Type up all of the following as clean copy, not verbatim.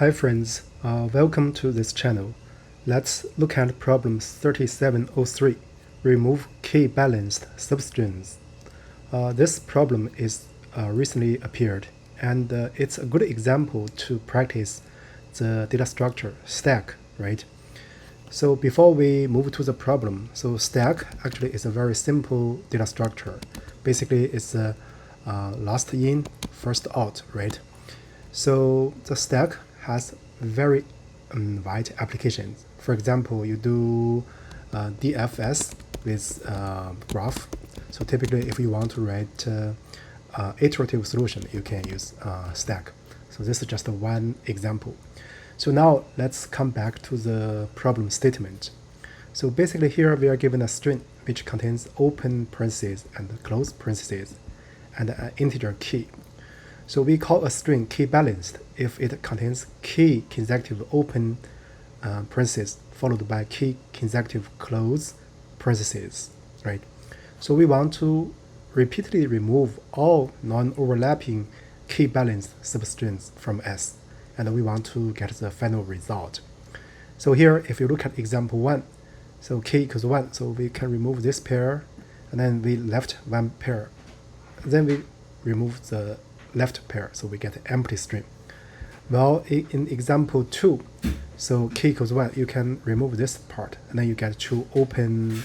Hi friends, welcome to this channel. Let's look at problem 3703, remove K Balanced Substrings. This problem is recently appeared, and it's a good example to practice the data structure stack, right? So before we move to the problem, so stack actually is a very simple data structure. Basically, it's a last in, first out, right? So the stack has very wide applications. For example, you do DFS with graph. So typically, if you want to write iterative solution, you can use stack. So this is just one example. So now let's come back to the problem statement. So basically here we are given a string which contains open parentheses and close parentheses and an integer key. So we call a string key balanced if it contains key consecutive open parentheses followed by key consecutive close parentheses, right? So we want to repeatedly remove all non-overlapping key balanced substrings from S, and we want to get the final result. So here, if you look at example 1, so k equals 1, so we can remove this pair, and then we left one pair. Then we remove the left pair, so we get an empty string. Well, in example 2, so k equals 1, you can remove this part, and then you get two open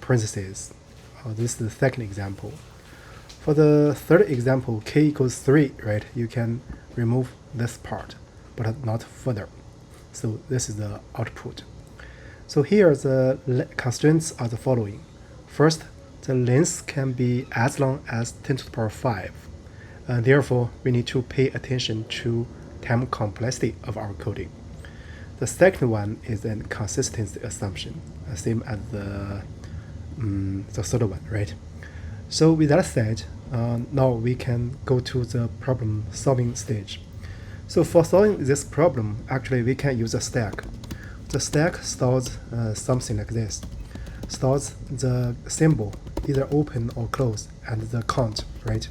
parentheses. This is the second example. For the third example, k equals 3, right, you can remove this part, but not further. So this is the output. So here the constraints are the following. First, the length can be as long as 10 to the power 5. And therefore, we need to pay attention to time complexity of our coding. The second one is a consistency assumption, same as the third one, right? So with that said, now we can go to the problem solving stage. So for solving this problem, actually we can use a stack. The stack stores something like this. Stores the symbol, either open or close, and the count, right?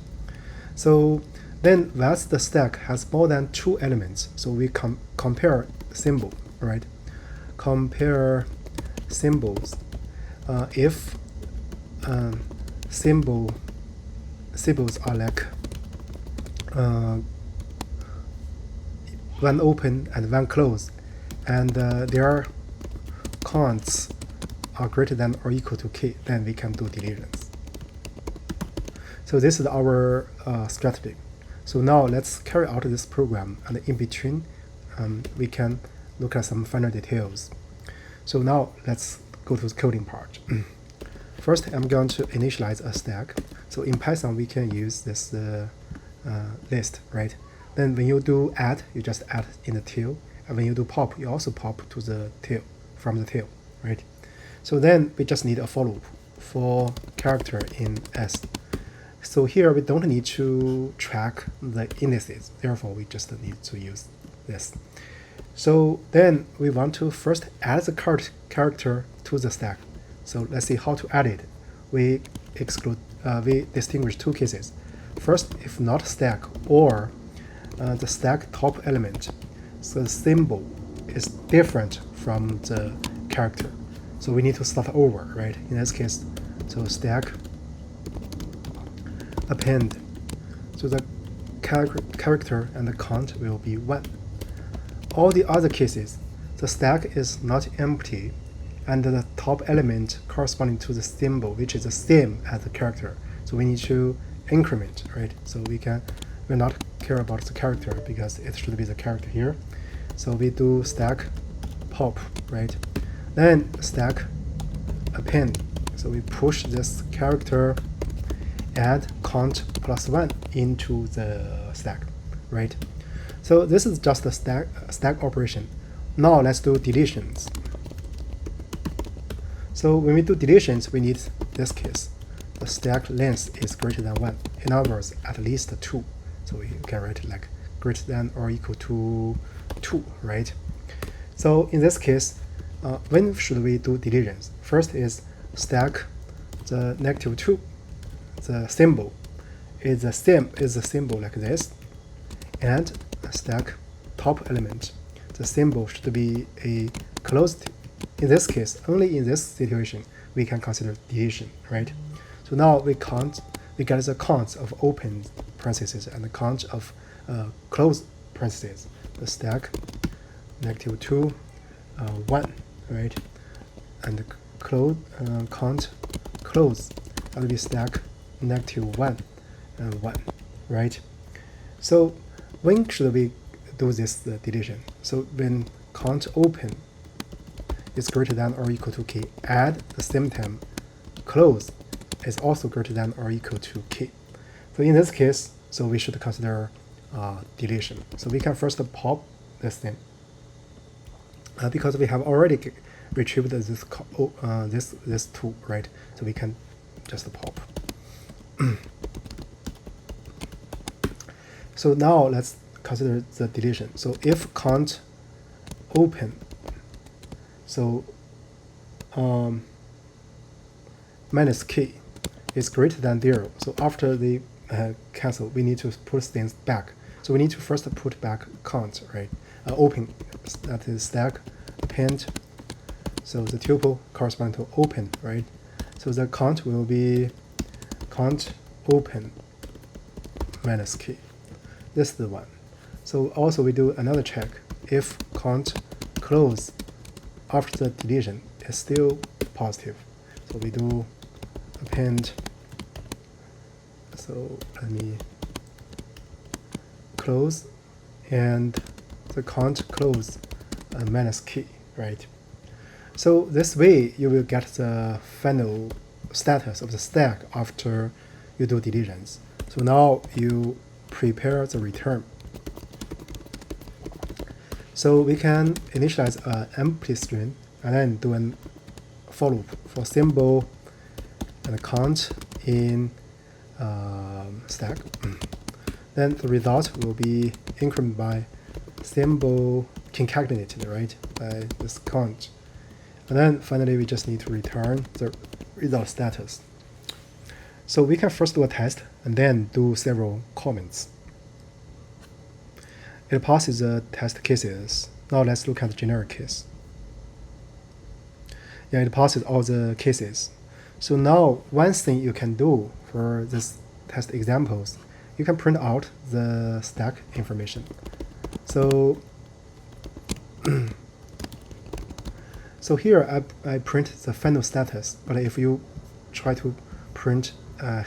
So then once the stack has more than 2 elements, so we compare symbol, right? Compare symbols. If symbols are like one open and one close, and their counts are greater than or equal to k, then we can do deletions. So this is our strategy. So now let's carry out this program, and in between we can look at some finer details. So now let's go to the coding part. First, I'm going to initialize a stack. So in Python, we can use this list, right? Then when you do add, you just add in the tail. And when you do pop, you also pop to the tail, from the tail, right? So then we just need a for loop for character in S. So here we don't need to track the indices. Therefore, we just need to use this. So then we want to first add the character to the stack. So let's see how to add it. We distinguish two cases. First, if not stack or the stack top element, so the symbol is different from the character. So we need to start over, right? In this case, so stack append. So the character and the count will be 1. All the other cases, the stack is not empty, and the top element corresponding to the symbol, which is the same as the character. So we need to increment, right? So we will not care about the character because it should be the character here. So we do stack pop, right? Then stack append. So we push this character add count plus 1 into the stack, right? So this is just a stack operation. Now let's do deletions. So when we do deletions, we need this case. The stack length is greater than 1. In other words, at least 2. So we can write like greater than or equal to 2, right? So in this case, when should we do deletions? First is stack the -2. The symbol is the symbol like this, and stack top element, the symbol should be a closed. In this case, only in this situation, we can consider deletion, right? So now we get the count of open parentheses and the count of closed parentheses. The stack -2, 1, right? And the count close that will be stack -1 and 1, right? So when should we do this deletion? So when count open is greater than or equal to k, at the same time close is also greater than or equal to k. So in this case, so we should consider deletion. So we can first pop this thing because we have already retrieved this 2, right? So we can just pop. So now let's consider the deletion. So if count open, so minus k is greater than 0. So after the cancel, we need to put things back. So we need to first put back count, right? Open, that is stack append. So the tuple corresponds to open, right? So the count will be count open minus k. This is the one. So also we do another check. If count close after the deletion is still positive, so we do append. So let me close and the count close minus k, right? So this way you will get the final status of the stack after you do deletions. So now you prepare the return. So we can initialize an empty string and then do a for loop for symbol and count in stack. Then the result will be incremented by symbol concatenated, right, by this count. And then finally we just need to return the result status. So we can first do a test and then do several comments. It passes the test cases. Now let's look at the generic case. Yeah, it passes all the cases. So now one thing you can do for this test examples, you can print out the stack information. So so here I print the final status, but if you try to print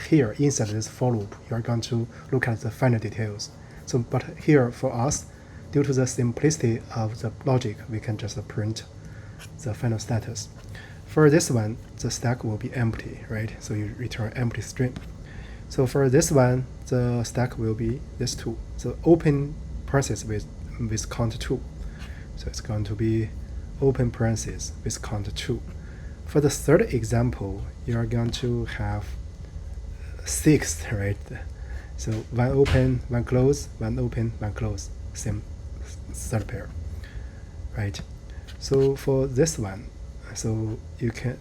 here inside this for loop, you are going to look at the final details. So, but here for us, due to the simplicity of the logic, we can just print the final status. For this one, the stack will be empty, right? So you return empty string. So for this one, the stack will be this 2. So open parentheses with count 2. So it's going to be open parentheses with count 2. For the third example, you are going to have 6, right? So 1 open, 1 close, 1 open, 1 close, same third pair, right? So for this one, so you can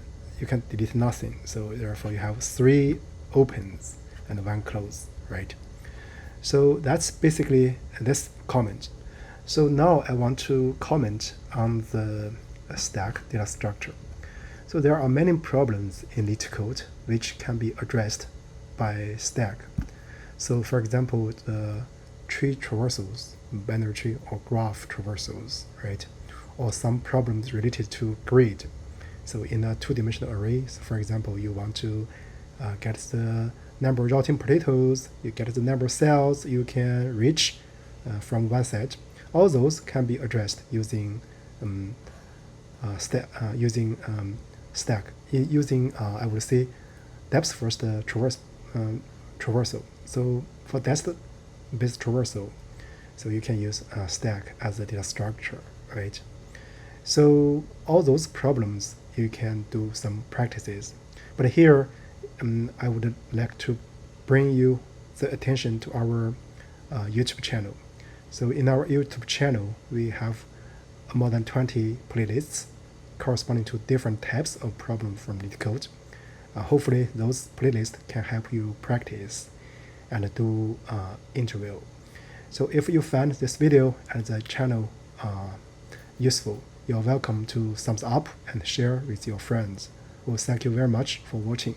delete nothing. So therefore you have 3 opens and 1 close, right? So that's basically this comment. So now I want to comment on the stack data structure. So there are many problems in LeetCode which can be addressed by stack. So for example, the tree traversals, binary tree or graph traversals, right? Or some problems related to grid. So in a 2-dimensional array, so for example, you want to get the number of routing potatoes, you get the number of cells you can reach from one set. All those can be addressed using stack. I would say depth first traversal. So for depth-based traversal, so you can use stack as a data structure, right? So all those problems you can do some practices, but here I would like to bring you the attention to our YouTube channel. So in our YouTube channel, we have more than 20 playlists corresponding to different types of problems from LeetCode. Hopefully those playlists can help you practice and do interview. So if you find this video and the channel useful, you're welcome to thumbs up and share with your friends. Well, thank you very much for watching.